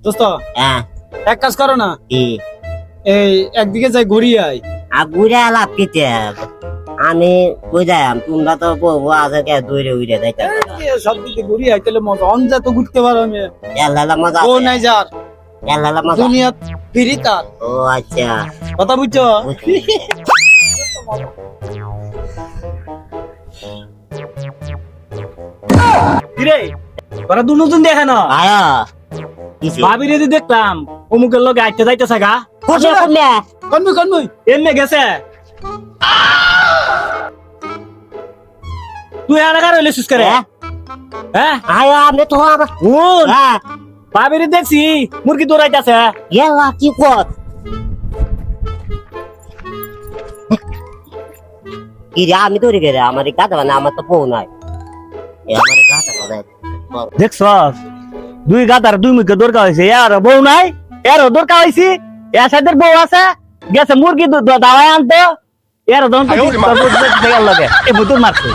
দোস্ত হ্যাঁ এক কাজ করো না, কি এই একদিকে যাই ঘুরিয়ে আই। আর ঘুরে লাভ কিতে আমি কই যাইম তোমরা তো বউ আছে কে দূরে উড়ে যাইতে সব দিকে ঘুরিয়ে আই, তাহলে মজা অনজা তো ঘুরতে পারো। আমি এলালা মজা ও নাই যার এলালা মজা দুনিয়া ফিরি তার ও আচ্ছা কথা বুঝছো? কিরে তোরা দু নতুন দেখে না আয়া কিছে ভাবি রে দেখলাম অমুকের লগে আইতে যাইতেছে গা। কোনে কোনে কনমুই কনমুই এমনে গেছে। তুই আলাদা রইলে সুস করে হ্যাঁ আয়া আমি তো আমার শুন হ্যাঁ ভাবি রে দেখছি মুরগি দৌড়াইতেছে। এলা কি কর কি রে আমি দৌড়ে গেলে আমার গাধা মানে আমার তো বউ নাই আমার গাধা মানে দেখছ দুই গাদার দুই মুখে দরকার হয়েছে, এর বউ নাই এরও দরকার হয়েছে, এর সাথে বউ আছে গেছে মুরগি দাওয়ায় আনতো এর লাগে এই বুতুর মারছে।